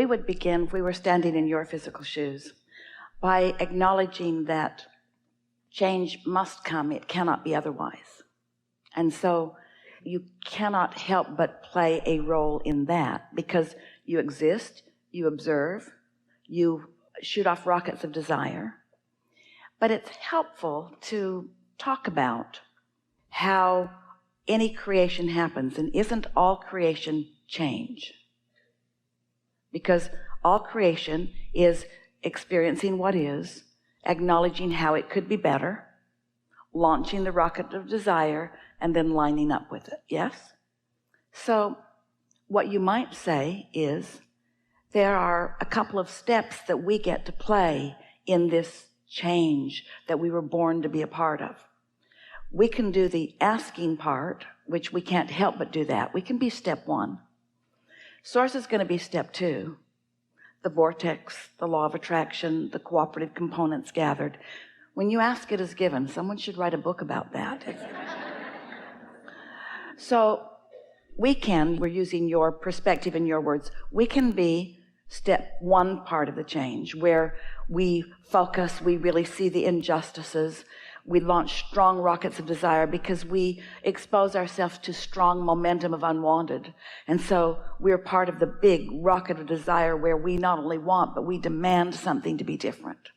we would begin, if we were standing in your physical shoes, by acknowledging that change must come. It cannot be otherwise. And so you cannot help but play a role in that, because you exist, you observe, you shoot off rockets of desire. But it's helpful to talk about how any creation happens, and isn't all creation change? Because all creation is experiencing what is, acknowledging how it could be better, launching the rocket of desire, and then lining up with it. Yes? So what you might say is, there are a couple of steps that we get to play in this change that we were born to be a part of. We can do the asking part, which we can't help but do that. We can be step one. Source is going to be step two. The vortex, the law of attraction, the cooperative components gathered. When you ask, it is given. Someone should write a book about that. So we're using your perspective and your words, we can be step one part of the change, where we focus, we really see the injustices, we launch strong rockets of desire because we expose ourselves to strong momentum of unwanted. And so we're part of the big rocket of desire where we not only want, but we demand something to be different.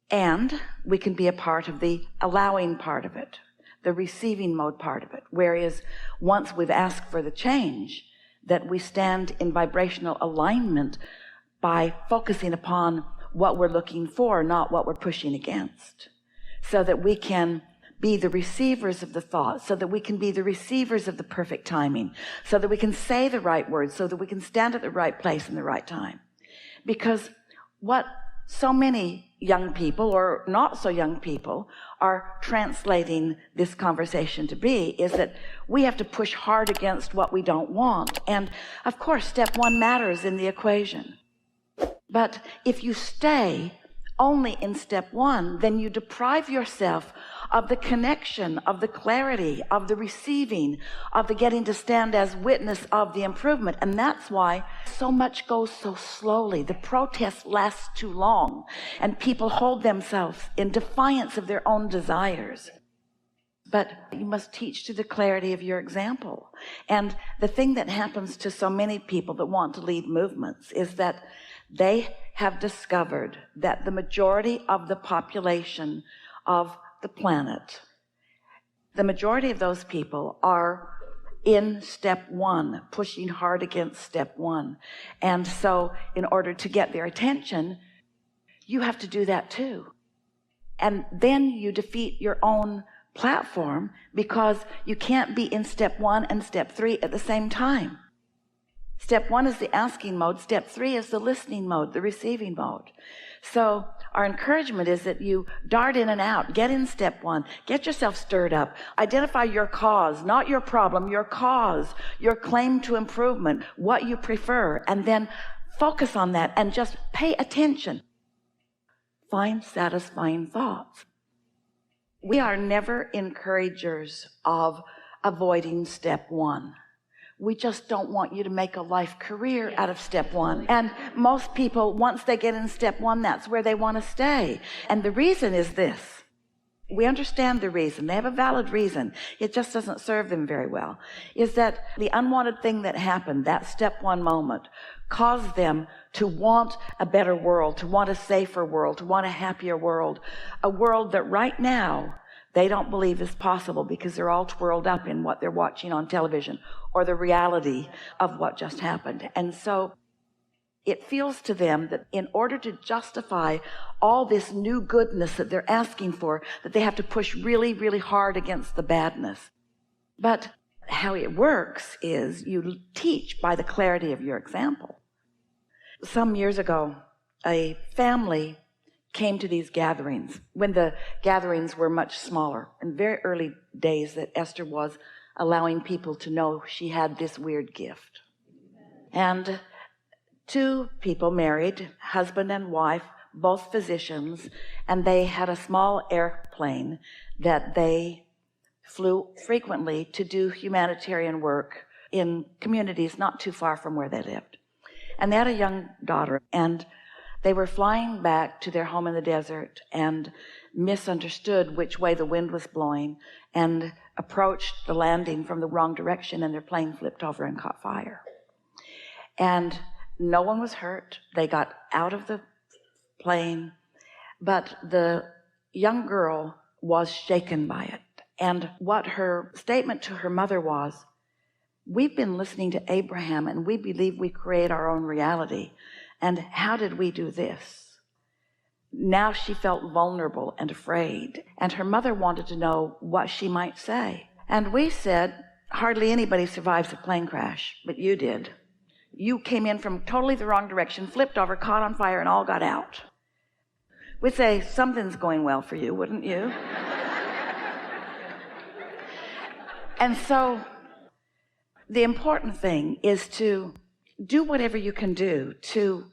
And we can be a part of the allowing part of it, the receiving mode part of it, whereas once we've asked for the change, that we stand in vibrational alignment by focusing upon what we're looking for, not what we're pushing against, so that we can be the receivers of the thought, so that we can be the receivers of the perfect timing, so that we can say the right words, so that we can stand at the right place in the right time. Because what so many young people, or not so young people, are translating this conversation to be is that we have to push hard against what we don't want. And of course, step one matters in the equation. But if you stay only in step one, then you deprive yourself of the connection, of the clarity, of the receiving, of the getting to stand as witness of the improvement. And that's why so much goes so slowly. The protest lasts too long, and people hold themselves in defiance of their own desires. But you must teach to the clarity of your example. And the thing that happens to so many people that want to lead movements is that they have discovered that the majority of the population of the planet, the majority of those people are in step one, pushing hard against step one. And so in order to get their attention, you have to do that too. And then you defeat your own platform, because you can't be in step one and step three at the same time. Step one is the asking mode. Step three is the listening mode, the receiving mode. So our encouragement is that you dart in and out. Get in step one. Get yourself stirred up. Identify your cause, not your problem, your cause, your claim to improvement, what you prefer, and then focus on that and just pay attention. Find satisfying thoughts. We are never encouragers of avoiding step one. We just don't want you to make a life career out of step one. And most people, once they get in step one, that's where they want to stay. And the reason is this. We understand the reason. They have a valid reason. It just doesn't serve them very well. Is that the unwanted thing that happened, that step one moment, caused them to want a better world, to want a safer world, to want a happier world, a world that right now they don't believe is possible, because they're all twirled up in what they're watching on television or the reality of what just happened. And so it feels to them that in order to justify all this new goodness that they're asking for, that they have to push really, really hard against the badness. But how it works is you teach by the clarity of your example. Some years ago, a family came to these gatherings when the gatherings were much smaller, in very early days that Esther was allowing people to know she had this weird gift. And two people married, husband and wife, both physicians, and they had a small airplane that they flew frequently to do humanitarian work in communities not too far from where they lived. And they had a young daughter, and they were flying back to their home in the desert and misunderstood which way the wind was blowing and approached the landing from the wrong direction, and their plane flipped over and caught fire. And no one was hurt. They got out of the plane, but the young girl was shaken by it. And what her statement to her mother was, we've been listening to Abraham and we believe we create our own reality. And how did we do this? Now she felt vulnerable and afraid, and her mother wanted to know what she might say. And we said, hardly anybody survives a plane crash, but you did. You came in from totally the wrong direction, flipped over, caught on fire, and all got out. We'd say, something's going well for you, wouldn't you? And so the important thing is to do whatever you can do to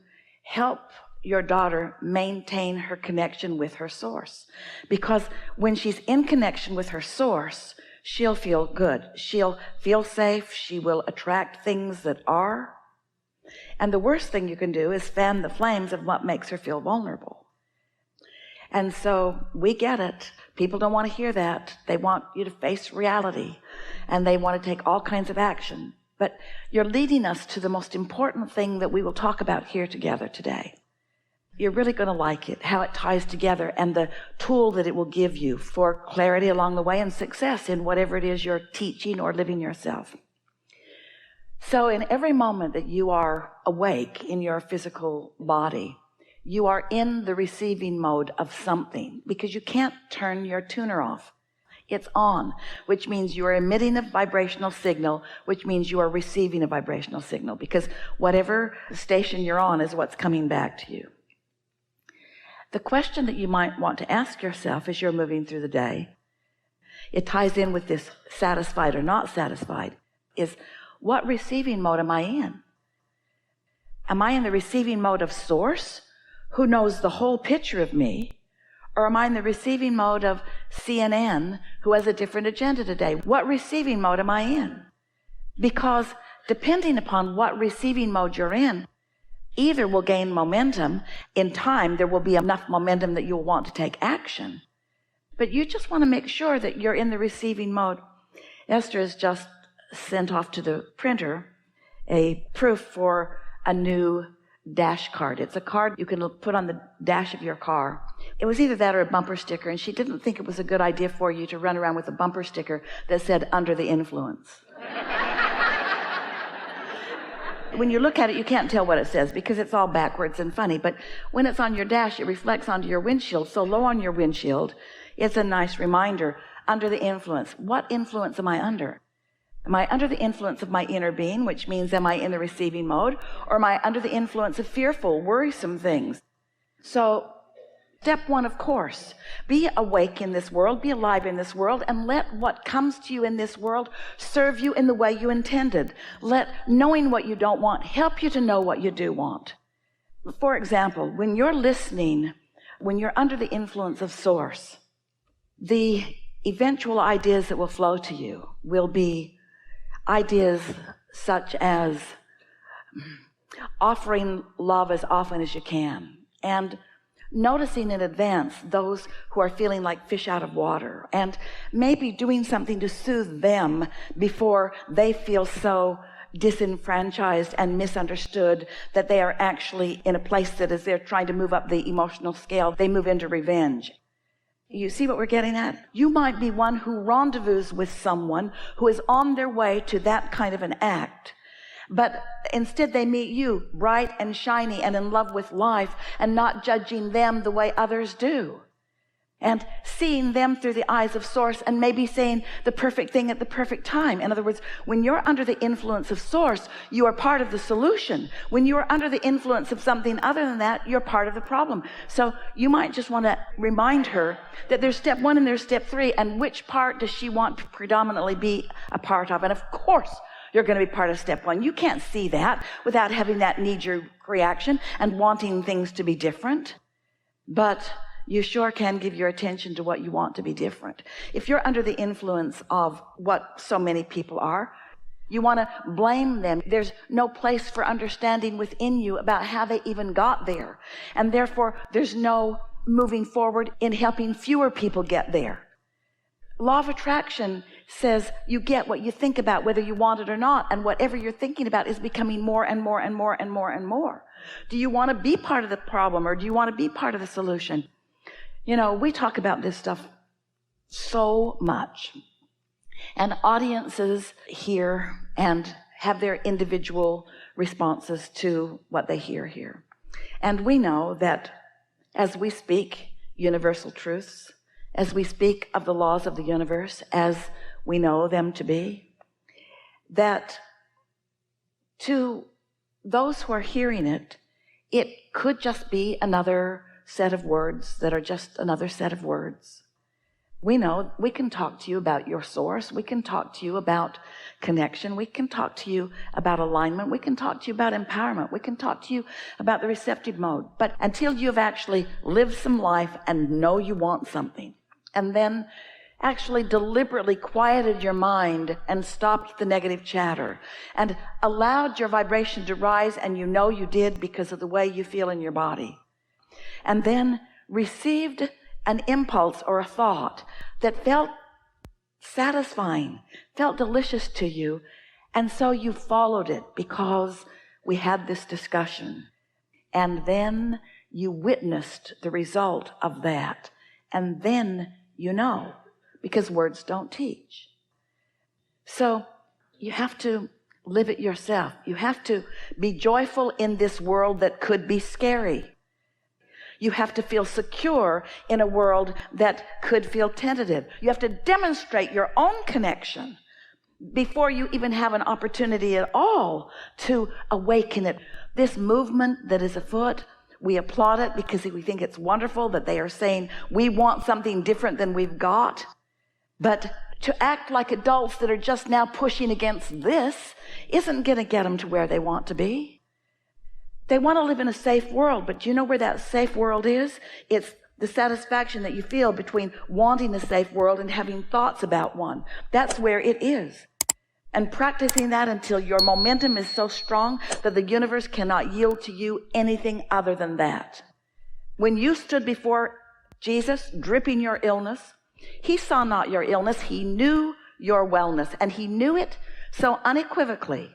help your daughter maintain her connection with her source. Because when she's in connection with her source, she'll feel good. She'll feel safe. She will attract things that are. And the worst thing you can do is fan the flames of what makes her feel vulnerable. And so we get it. People don't want to hear that. They want you to face reality, and they want to take all kinds of action. But you're leading us to the most important thing that we will talk about here together today. You're really going to like it, how it ties together, and the tool that it will give you for clarity along the way and success in whatever it is you're teaching or living yourself. So in every moment that you are awake in your physical body, you are in the receiving mode of something, because you can't turn your tuner off. It's on, which means you are emitting a vibrational signal, which means you are receiving a vibrational signal, because whatever station you're on is what's coming back to you. The question that you might want to ask yourself as you're moving through the day, it ties in with this satisfied or not satisfied, is what receiving mode am I in? Am I in the receiving mode of source, who knows the whole picture of me? Or am I in the receiving mode of CNN, who has a different agenda today? What receiving mode am I in? Because depending upon what receiving mode you're in, either will gain momentum. In time, there will be enough momentum that you'll want to take action. But you just want to make sure that you're in the receiving mode. Esther has just sent off to the printer a proof for a new dash card. It's a card you can put on the dash of your car. It was either that or a bumper sticker, and she didn't think it was a good idea for you to run around with a bumper sticker that said under the influence. When you look at it, you can't tell what it says because it's all backwards and funny. But when it's on your dash, it reflects onto your windshield. So low on your windshield, it's a nice reminder. Under the influence. What influence am I under? Am I under the influence of my inner being, which means am I in the receiving mode? Or am I under the influence of fearful, worrisome things? So step one, of course, be awake in this world, be alive in this world, and let what comes to you in this world serve you in the way you intended. Let knowing what you don't want help you to know what you do want. For example, when you're listening, when you're under the influence of source, the eventual ideas that will flow to you will be ideas such as offering love as often as you can, and noticing in advance those who are feeling like fish out of water, and maybe doing something to soothe them before they feel so disenfranchised and misunderstood that they are actually in a place that as they're trying to move up the emotional scale, they move into revenge. You see what we're getting at? You might be one who rendezvous with someone who is on their way to that kind of an act, but instead they meet you bright and shiny and in love with life and not judging them the way others do, and seeing them through the eyes of source and maybe saying the perfect thing at the perfect time. In other words, when you're under the influence of source, you are part of the solution. When you are under the influence of something other than that, you're part of the problem. So you might just want to remind her that there's step one and there's step three, and which part does she want to predominantly be a part of. And of course, you're going to be part of step one. You can't see that without having that knee-jerk reaction and wanting things to be different. But you sure can give your attention to what you want to be different. If you're under the influence of what so many people are, You want to blame them. There's no place for understanding within you about how they even got there. And therefore, there's no moving forward in helping fewer people get there. Law of attraction says you get what you think about, whether you want it or not. And whatever you're thinking about is becoming more and more and more and more and more. Do you want to be part of the problem, or do you want to be part of the solution? You know, we talk about this stuff so much. And audiences hear and have their individual responses to what they hear here. And we know that as we speak universal truths, as we speak of the laws of the universe as we know them to be, that to those who are hearing it, it could just be another set of words that are just another set of words. We know we can talk to you about your source. We can talk to you about connection. We can talk to you about alignment. We can talk to you about empowerment. We can talk to you about the receptive mode. But until you've actually lived some life and know you want something, and then actually deliberately quieted your mind and stopped the negative chatter and allowed your vibration to rise, and you know you did because of the way you feel in your body, and then received an impulse or a thought that felt satisfying, felt delicious to you, and so you followed it because we had this discussion, and then you witnessed the result of that, and then you know, because words don't teach. So you have to live it yourself. You have to be joyful in this world that could be scary. You have to feel secure in a world that could feel tentative. You have to demonstrate your own connection before you even have an opportunity at all to awaken it. This movement that is afoot, we applaud it because we think it's wonderful that they are saying we want something different than we've got. But to act like adults that are just now pushing against this isn't going to get them to where they want to be. They want to live in a safe world, but you know where that safe world is? It's the satisfaction that you feel between wanting a safe world and having thoughts about one. That's where it is. And practicing that until your momentum is so strong that the universe cannot yield to you anything other than that. When you stood before Jesus, dripping your illness, he saw not your illness, he knew your wellness, and he knew it so unequivocally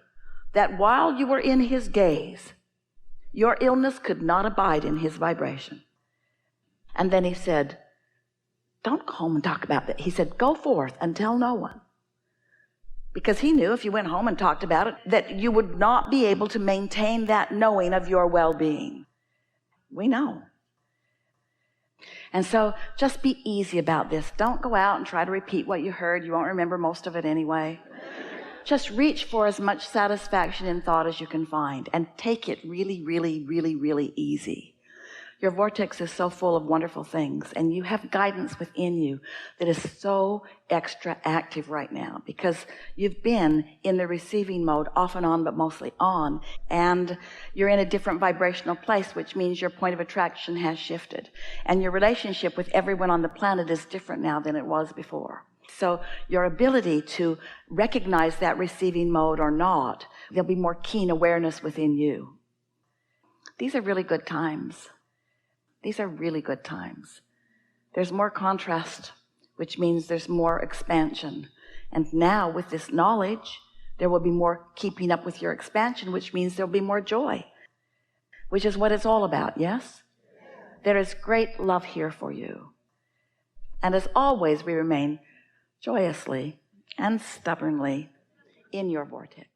that while you were in his gaze, your illness could not abide in his vibration. And then he said, don't go home and talk about that. He said, go forth and tell no one. Because he knew if you went home and talked about it, that you would not be able to maintain that knowing of your well-being. We know. And so just be easy about this. Don't go out and try to repeat what you heard. You won't remember most of it anyway. Just reach for as much satisfaction in thought as you can find and take it really, really, really, really easy. Your vortex is so full of wonderful things, and you have guidance within you that is so extra active right now because you've been in the receiving mode off and on, but mostly on, and you're in a different vibrational place, which means your point of attraction has shifted, and your relationship with everyone on the planet is different now than it was before. So your ability to recognize that receiving mode or not, there'll be more keen awareness within you. These are really good times. These are really good times. There's more contrast, which means there's more expansion. And now with this knowledge, there will be more keeping up with your expansion, which means there'll be more joy, which is what it's all about, yes? There is great love here for you. And as always, we remain joyously and stubbornly in your vortex.